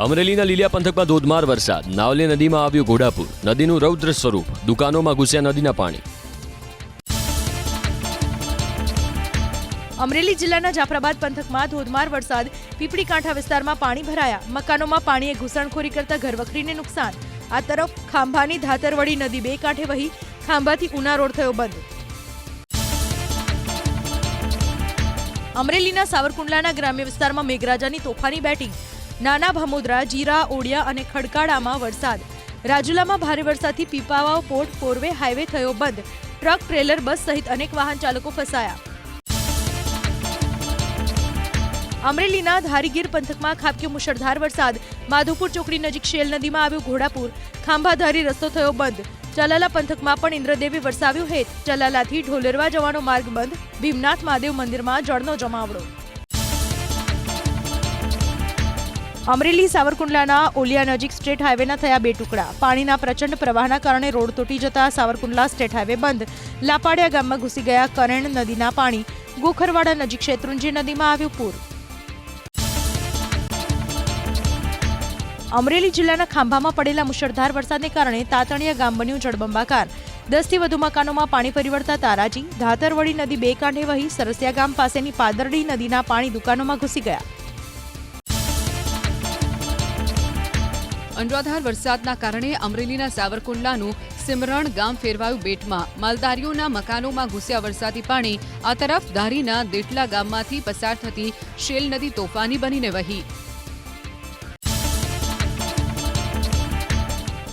અમરેલીના લીલિયા પંથકમાં ધોધમાર વરસાદ, નાવલી નદીમાં આવ્યું ઘોડાપૂર, નદીનું રૌદ્ર સ્વરૂપ, દુકાનોમાં ઘૂસ્યા નદીના પાણી. અમરેલી જિલ્લાના જાફરાબાદ પંથકમાં ધોધમાર વરસાદ, પીપળી કાંઠા વિસ્તારમાં પાણી ભરાયા, મકાનોમાં પાણીએ ઘૂસણખોરી કરતા ઘરવખરીને નુકસાન. આ તરફ ખાંભાની ધાતરવડી નદી બે કાંઠે વહી ખાંભાથી ઉના રોડ થયો બંધ. અમરેલીના સાવરકુંડલાના ગ્રામ્ય વિસ્તારમાં મેઘરાજાની તોફાની બેટિંગ, નાના ભામોદરા, જીરા, ઓડિયા અને ખડકાડામાં વરસાદ. રાજુલામાં ભારે વરસાદથી પીપાવાવ પોર્ટ ફોરવે હાઈવે થયો બંધ, ટ્રક, ટ્રેલર, બસ સહિત અનેક વાહન ચાલકો ફસાયા. અમરેલીના ધારીગીર પંથકમાં ખાબક્યો મુશળધાર વરસાદ, માધુપુર ચોકડી નજીક શેલ નદીમાં આવ્યું ઘોડાપૂર, ખાંભાધારી રસ્તો થયો બંધ. ચલાલા પંથકમાં પણ ઇન્દ્રદેવે વરસાવ્યું હેત, ચલાલાથી ઢોલેરવા જવાનો માર્ગ બંધ, ભીમનાથ મહાદેવ મંદિરમાં જળનો જમાવડો. અમરેલી સાવરકુંડલાના ઓલિયા નજીક સ્ટેટ હાઈવેના થયા બે ટુકડા, પાણીના પ્રચંડ પ્રવાહના કારણે રોડ તૂટી જતા સાવરકુંડલા સ્ટેટ હાઈવે બંધ, લાપાડિયા ગામમાં ઘૂસી ગયા કરેણ નદીના પાણી, ગોખરવાડા નજીક શેત્રુંજી નદીમાં આવ્યું પૂર. અમરેલી જિલ્લાના ખાંભામાં પડેલા મુશળધાર વરસાદને કારણે તાતણિયા ગામ બન્યું જળબંબાકાર, 10 થી વધુ મકાનોમાં પાણી ફરી વળતા તારાજી, ધાતરવડી નદી બે કાંઠે વહી સરસિયા ગામ પાસેની પાદરડી નદીના પાણી દુકાનોમાં ઘૂસી ગયા. અનરાધાર વરસાદના કારણે અમરેલીના સાવરકુંડલાનું સિમરણ ગામ ફેરવાયું બેટમાં, માલધારીઓના મકાનોમાં ઘૂસ્યા વરસાદી પાણી. આ તરફ ધારીના દેટલા ગામમાંથી પસાર થતી શેલ નદી તોફાની બનીને વહી.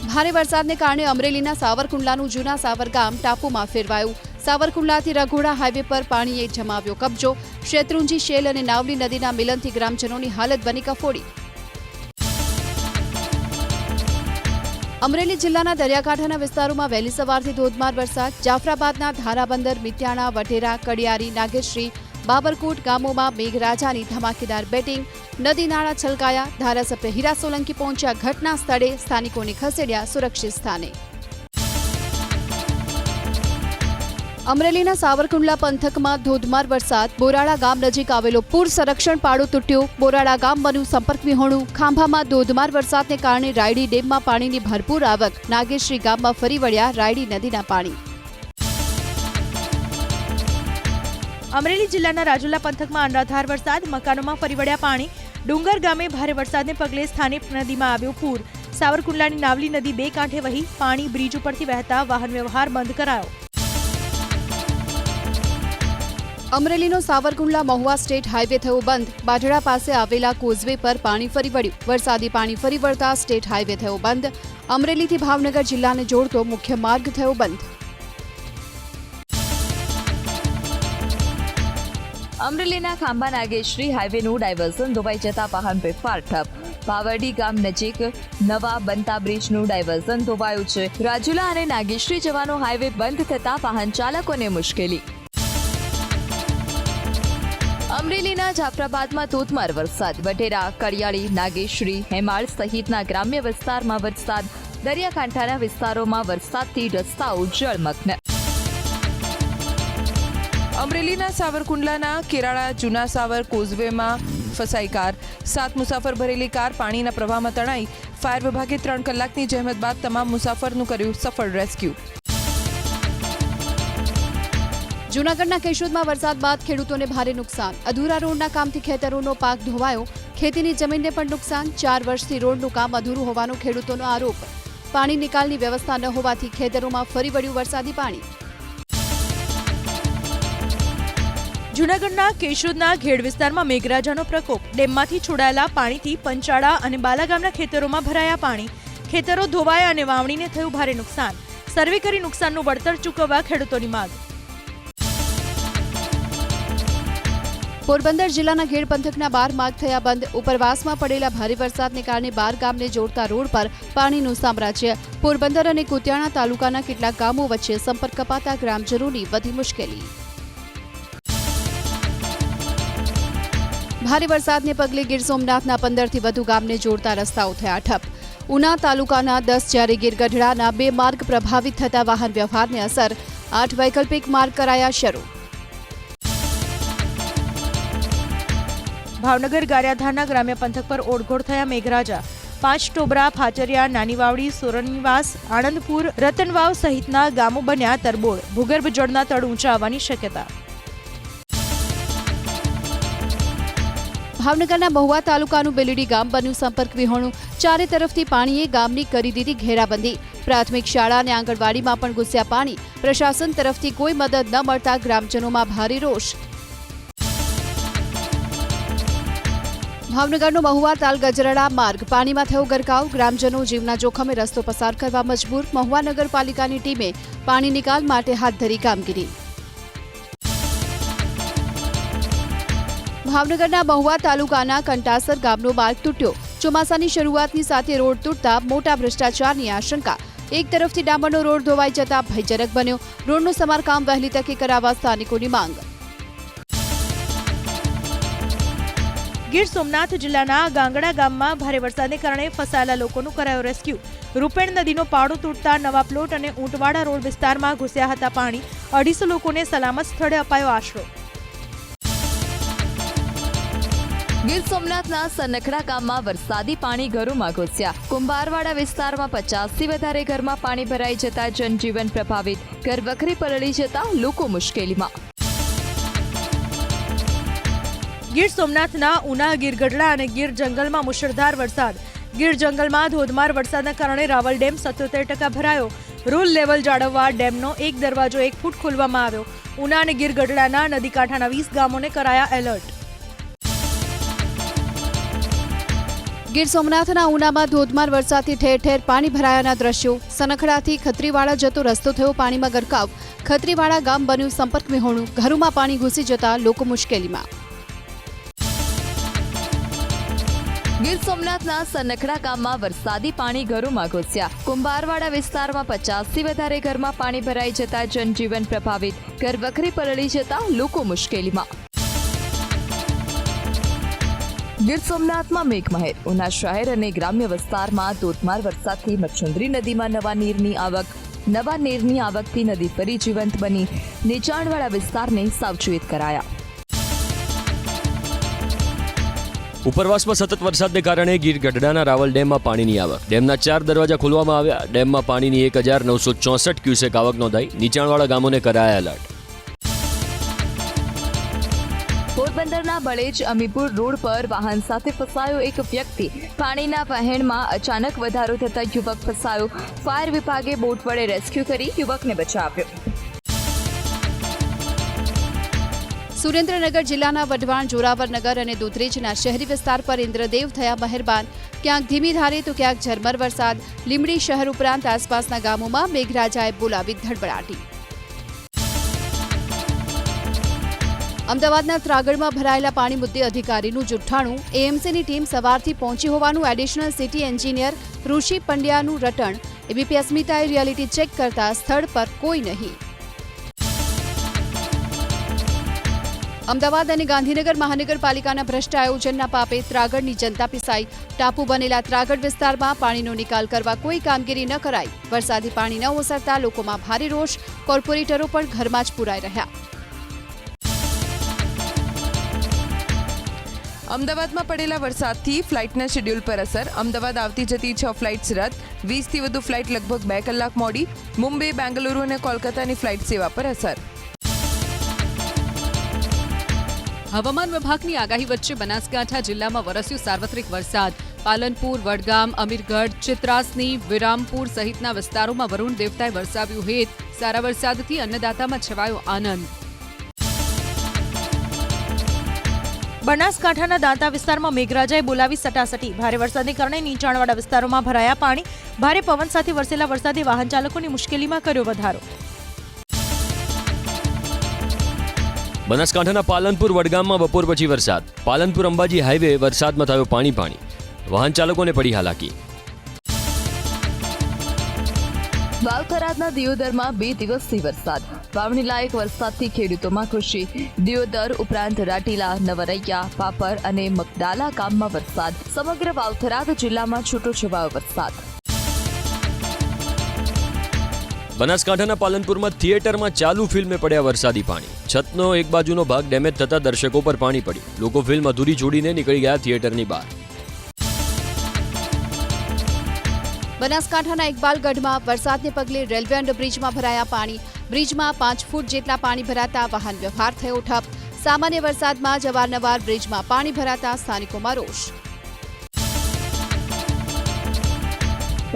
ભારે વરસાદને કારણે અમરેલીના સાવરકુંડલાનું જૂના સાવર ગામ ટાપુમાં ફેરવાયું. સાવરકુંડલાથી રઘોડા હાઈવે પર પાણીએ જમાવ્યો કબજો, શેત્રુંજી, શેલ અને નાવલી નદીના મિલનથી ગ્રામજનોની હાલત બની કફોડી. અમરેલી જિલ્લાના દરિયાકાંઠાના વિસ્તારોમાં વહેલી સવારથી ધોધમાર વરસાદ, જાફરાબાદના ધારાબંદર, મિત્યાણા, વઢેરા, કડિયારી, નાગેશ્રી, બાબરકોટ ગામોમાં મેઘરાજાની ધમાકેદાર બેટિંગ, નદી નાળા છલકાયા, ધારાસભ્ય હીરા સોલંકી પહોંચ્યા ઘટના સ્થળે, સ્થાનિકોને ખસેડ્યા સુરક્ષિત સ્થાને. અમરેલીના સાવરકુંડલા પંથકમાં ધોધમાર વરસાદ, બોરાળા ગામ નજીક આવેલો પૂર સંરક્ષણ પાડો તૂટ્યો, બોરાળા ગામ બન્યું સંપર્ક વિહોણું. ખાંભામાં ધોધમાર વરસાદને કારણે રાયડી ડેમમાં પાણીની ભરપૂર આવક, નાગેશ્રી ગામમાં ફરી વળ્યા રાયડી નદીના પાણી. અમરેલી જિલ્લાના રાજુલા પંથકમાં અનરાધાર વરસાદ, મકાનોમાં ફરી વળ્યા પાણી, ડુંગર ગામે ભારે વરસાદને પગલે સ્થાનિક નદીમાં આવ્યું પૂર, સાવરકુંડલાની નાવલી નદી બે કાંઠે વહી પાણી, બ્રિજ ઉપરથી વહેતા વાહન વ્યવહાર બંધ કરાયો. અમરેલીનો સાવરકુંડલા મહુવા સ્ટેટ હાઈવે થયો બંધ, બાઢડા પાસે આવેલા કોઝવે પર પાણી ફરી વળ્યું, વરસાદી પાણી ફરી વળતા સ્ટેટ હાઈવે થયો બંધ. અમરેલીથી ભાવનગર જિલ્લાને જોડતો મુખ્ય માર્ગ થયો બંધ. અમરેલીના ખાંભા નાગેશ્રી હાઈવેનું ડાયવર્ઝન ધોવાઈ જતા વાહન વ્યવહાર ઠપ, પાવરડી ગામ નજીક નવા બનતા બ્રિજનું ડાયવર્ઝન ધોવાયું છે. રાજુલા અને નાગેશ્રી જવાનો હાઈવે બંધ થતા વાહન ચાલકોને મુશ્કેલી. અમરેલીના જાફરાબાદમાં ધોધમાર વરસાદ, વઢેરા, કડિયાળી, નાગેશ્રી, હેમાળ સહિતના ગ્રામ્ય વિસ્તારમાં વરસાદ, દરિયાકાંઠાના વિસ્તારોમાં વરસાદથી રસ્તાઓ જળમગ્ન. અમરેલીના સાવરકુંડલાના કેરાળા જૂના સાવર કોઝવેમાં ફસાઈ કાર, 7 મુસાફર ભરેલી કાર પાણીના પ્રવાહમાં તણાઈ. ફાયર વિભાગે 3 કલાકની જહેમત બાદ તમામ મુસાફરનું કર્યું સફળ રેસ્ક્યુ. જૂનાગઢના કેશોદમાં વરસાદ બાદ ખેડૂતોને ભારે નુકસાન, અધૂરા રોડના કામથી ખેતરોનો પાક ધોવાયો, ખેતીની જમીનને પણ નુકસાન. 4 વર્ષથી રોડનું કામ અધૂરું હોવાનો ખેડૂતોનો આરોપ. પાણી નિકાલની વ્યવસ્થા ન હોવાથી ખેતરોમાં ફરી વળ્યું વરસાદી પાણી. જૂનાગઢના કેશોદના ઘેડ વિસ્તારમાં મેઘરાજાનો પ્રકોપ, ડેમમાંથી છોડાયેલા પાણીથી પંચાળા અને બાલા ગામના ખેતરોમાં ભરાયા પાણી, ખેતરો ધોવાયા અને વાવણીને થયું ભારે નુકસાન. સર્વે કરી નુકસાનનું વળતર ચૂકવવા ખેડૂતોની માંગ. પોરબંદર જિલ્લાના ઘેડ પંથકના 12 માર્ગ થયા બંધ, ઉપરવાસમાં પડેલા ભારે વરસાદને કારણે 12 ગામને જોડતા રોડ પર પાણીનું સામ્રાજ્ય. પોરબંદર અને કુતિયાણા તાલુકાના કેટલાક ગામો વચ્ચે સંપર્ક કપાતા ગ્રામજનોની વધી મુશ્કેલી. ભારે વરસાદને પગલે ગીર સોમનાથના 15 થી વધુ ગામને જોડતા રસ્તાઓ થયા ઠપ. ઉના તાલુકાના 10 જ્યારે ગીર ગઢડાના 2 માર્ગ પ્રભાવિત થતા વાહન વ્યવહારને અસર, 8 વૈકલ્પિક માર્ગ કરાયા શરૂ. ભાવનગર ગારિયાધારના ગ્રામ્ય પંથક પર ઓળઘોળ થયા મેઘરાજા. 5 ટોબરા, ફાચરિયા, નાની વાવડી, સોરનીવાસ, આણંદપુર, રતનવાવ સહિતના ગામો બન્યા તરબોળ. ભૂગર્ભ જળના તળ ઊંચા આવવાની શક્યતા. ભાવનગરના મહુવા તાલુકાનું બેલડી ગામ બન્યું સંપર્ક વિહોણું. ચારે તરફથી પાણીએ ગામની કરી દીધી ઘેરાબંધી. પ્રાથમિક શાળા અને આંગણવાડીમાં પણ ઘૂસ્યા પાણી. પ્રશાસન તરફથી કોઈ મદદ ન મળતા ગ્રામજનોમાં ભારે રોષ. ભાવનગરનો મહુવા તાલ ગજરાડા માર્ગ પાણીમાં થયો ગરકાવ. ગ્રામજનો જીવના જોખમે રસ્તો પસાર કરવા મજબૂર. મહુવા નગરપાલિકાની ટીમે પાણી નિકાલ માટે હાથ ધરી કામગીરી. ભાવનગરના મહુવા તાલુકાના કંટાસર ગામનો માર્ગ તૂટ્યો. ચોમાસાની શરૂઆતની સાથે રોડ તૂટતા મોટા ભ્રષ્ટાચારની આશંકા. એક તરફથી ડામરનો રોડ ધોવાઈ જતા ભયજનક બન્યો. રોડનું સમારકામ વહેલી તકે કરાવવા સ્થાનિકોની માંગ. ગીર સોમનાથ જિલ્લાના ગાંગડા ગામમાં ભારે વરસાદને કારણે ફસાયેલા લોકોનું કરાયો રેસ્ક્યુ. રૂપેણ નદીનો પાળો તૂટતા નવા પ્લોટ અને ઊંટવાડા રોડ વિસ્તારમાં ઘૂસ્યા હતા પાણી. 250 લોકોને સલામત સ્થળે અપાયો આશરો. ગીર સોમનાથના સનખડા ગામમાં વરસાદી પાણી ઘરોમાં ઘૂસ્યા. કુંભારવાડા વિસ્તારમાં 50થી વધારે ઘરમાં પાણી ભરાઈ જતા જનજીવન પ્રભાવિત. ઘર વખરી પલળી જતા લોકો મુશ્કેલીમાં. ગીર સોમનાથના ઉના, ગીર ગઢડા અને ગીર જંગલમાં મુશળધાર વરસાદ. ગીર જંગલમાં ધોધમાર વરસાદના કારણે રાવલ ડેમ 77% ભરાયો. રૂલ લેવલ જાળવવા ડેમનો એક દરવાજો 1 ફૂટ ખોલવામાં આવ્યો. ઉના અને ગીર ગઢડાના નદીકાંઠાના 20 ગામોને કરાયા એલર્ટ. ગીર સોમનાથના ઉનામાં ધોધમાર વરસાદથી ઠેર ઠેર પાણી ભરાયાના દ્રશ્યો. સનખડાથી ખત્રીવાડા જતો રસ્તો થયો પાણીમાં ગરકાવ. ખત્રીવાડા ગામ બન્યું સંપર્ક વિહોણું. ઘરોમાં પાણી ઘૂસી જતા લોકો મુશ્કેલીમાં. ગીર સોમનાથના સનખડા ગામમાં વરસાદી પાણી ઘરોમાં ઘૂસ્યા. કુંભારવાડા વિસ્તારમાં 50થી વધારે ઘરમાં પાણી ભરાઈ જતા જનજીવન પ્રભાવિત. ઘર વખરી પલળી જતા લોકો મુશ્કેલીમાં. ગીર સોમનાથમાં મેઘમહેર. ઉના શહેર અને ગ્રામ્ય વિસ્તારમાં ધોધમાર વરસાદથી મચ્છુંદરી નદીમાં નવા નીરની આવકથી નદી ફરી જીવંત બની. નીચાણવાળા વિસ્તારને સાવચેત કરાયા. ઉપરવાસમાં સતત વરસાદને કારણે ગીર ગઢડાના રાવલ ડેમમાં પાણીની આવક. ડેમના 4 દરવાજા ખોલવામાં આવ્યા. ડેમમાં પાણીની 1964 ક્યુસેક આવક નોંધાઈ. નીચાણવાળા ગામોને કરાયા એલર્ટ. પોરબંદરના બળેજ અમીપુર રોડ પર વાહન સાથે ફસાયો એક વ્યક્તિ. પાણીના વહેણમાં અચાનક વધારો થતા યુવક ફસાયો. ફાયર વિભાગે બોટ વડે રેસ્ક્યુ કરી યુવકને બચાવ્યો. સુરેન્દ્રનગર જિલ્લાના વઢવાણ, જોરાવરનગર અને દૂધરેજના શહેરી વિસ્તાર પર ઇન્દ્રદેવ થયા મહેરબાન. ક્યાંક ધીમી ધારે તો ક્યાંક ઝરમર વરસાદ. લીંબડી શહેર ઉપરાંત આસપાસના ગામોમાં મેઘરાજાએ બોલાવી ધડબડાટી. અમદાવાદના ત્રાગડમાં ભરાયેલા પાણી મુદ્દે અધિકારીનું જુઠ્ઠાણું. એએમસીની ટીમ સવારથી પહોંચી હોવાનું એડિશનલ સિટી એન્જિનિયર ઋષિ પંડ્યાનું રટણ. એબીપી અસ્મિતાએ રિયાલિટી ચેક કરતા સ્થળ પર કોઈ નહીં. અમદાવાદ અને ગાંધીનગર મહાનગરપાલિકાના ભ્રષ્ટ આયોજનના પાપે ત્રાગડની જનતા પીસાઈ. ટાપુ બનેલા ત્રાગડ વિસ્તારમાં પાણીનો નિકાલ કરવા કોઈ કામગીરી ન કરાઈ. વરસાદી પાણી ન ઓસરતા લોકોમાં ભારે રોષ. કોર્પોરેટરો પણ ઘરમાં જ પુરાઈ રહ્યા. અમદાવાદમાં પડેલા વરસાદથી ફ્લાઇટના શેડ્યુલ પર અસર. અમદાવાદ આવતી જતી 6 ફ્લાઇટ્સ રદ. 20થી વધુ ફ્લાઇટ લગભગ 2 કલાક મોડી. મુંબઈ, બેંગલુરુ અને કોલકાતાની ફ્લાઇટ સેવા પર અસર. હવામાન વિભાગની આગાહી વચ્ચે બનાસકાંઠા જિલ્લામાં વરસ્યો સાર્વત્રિક વરસાદ. પાલનપુર, વડગામ, અમીરગઢ, ચિત્રાસની, વિરામપુર સહિતના વિસ્તારોમાં વરુણ દેવતાએ વરસાવ્યું હેત. સારા વરસાદથી અન્નદાતામાં છવાયો આનંદ. બનાસકાંઠાના દાંતા વિસ્તારમાં મેઘરાજાએ બોલાવી સટાસટી. ભારે વરસાદને કારણે નીચાણવાળા વિસ્તારોમાં ભરાયા પાણી. ભારે પવન સાથે વરસેલા વરસાદે વાહન ચાલકોની મુશ્કેલીમાં કર્યો વધારો. બનાસકાંઠાના પાલનપુર, વડગામમાં બપોર પછી વરસાદ. પાલનપુર અંબાજી હાઈવે વરસાદમાં થયો પાણી. વાહન ચાલકોને પડી હાલાકી. વાવથરાદના દિયોદરમાં 2 દિવસથી વરસાદ. વાવણી લાયક વરસાદથી ખેડૂતોમાં ખુશી. દિયોદર ઉપરાંત રાટીલા, નવરૈયા, પાપર અને મકડાલા ગામમાં વરસાદ. સમગ્ર વાવથરાદ જિલ્લામાં છૂટોછવાયો વરસાદ. બનાસકાંઠાના પાલનપુરમાં થિયેટરમાં ચાલુ ફિલ્મે પડ્યા વરસાદી પાણી. છતનો એક બાજુનો ભાગ ડેમેજ થતા દર્શકો પર પાણી પડ્યું. લોકો ફિલ્મ અધૂરી છોડીને નીકળી ગયા થિયેટરની બહાર. બનાસકાંઠાના ઇકબાલગઢમાં વરસાદને પગલે રેલવે અંડરબ્રિજમાં ભરાયા પાણી. બ્રિજમાં 5 ફૂટ જેટલા પાણી ભરાતા વાહન વ્યવહાર થયો ઠપ. સામાન્ય વરસાદમાં જ અવારનવાર બ્રિજમાં પાણી ભરાતા સ્થાનિકોમાં રોષ.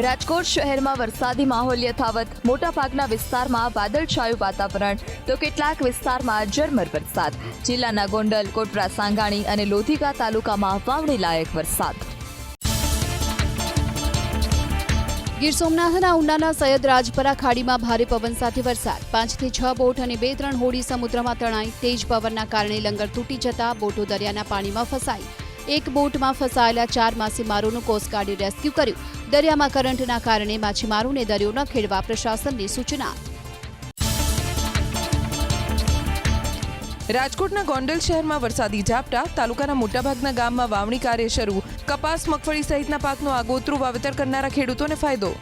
રાજકોટ શહેરમાં વરસાદી માહોલ યથાવત. મોટાભાગના વિસ્તારમાં વાદળછાયું વાતાવરણ તો કેટલાક વિસ્તારમાં ઝરમર વરસાદ. જિલ્લાના ગોંડલ, કોટડા, સાંગાણી અને લોધિકા તાલુકામાં વાવણી લાયક વરસાદ. ગીર સોમનાથના ઉનાના સૈયદરાજપરા ખાડીમાં ભારે પવન સાથે વરસાદ. 5 થી 6 બોટ અને 2-3 હોડી સમુદ્રમાં તણાઈ. તેજ પવનના કારણે લંગર તૂટી જતા બોટો દરિયાના પાણીમાં ફસાઈ. એક બોટમાં ફસાયેલા 4 માછીમારોનું કોસ્ટગાર્ડે રેસ્ક્યુ કર્યું. દરિયામાં કરંટના કારણે માછીમારોને દરિયો ન ખેડવા પ્રશાસનની સૂચના. રાજકોટના ગોંડલ શહેરમાં વરસાદી ઝાપટા. તાલુકાના મોટાભાગના ગામમાં વાવણી કાર્ય શરૂ. કપાસ, મગફળી સહિતના પાકનું આગોતરું વાવેતર કરનારા ખેડૂતોને ફાયદો.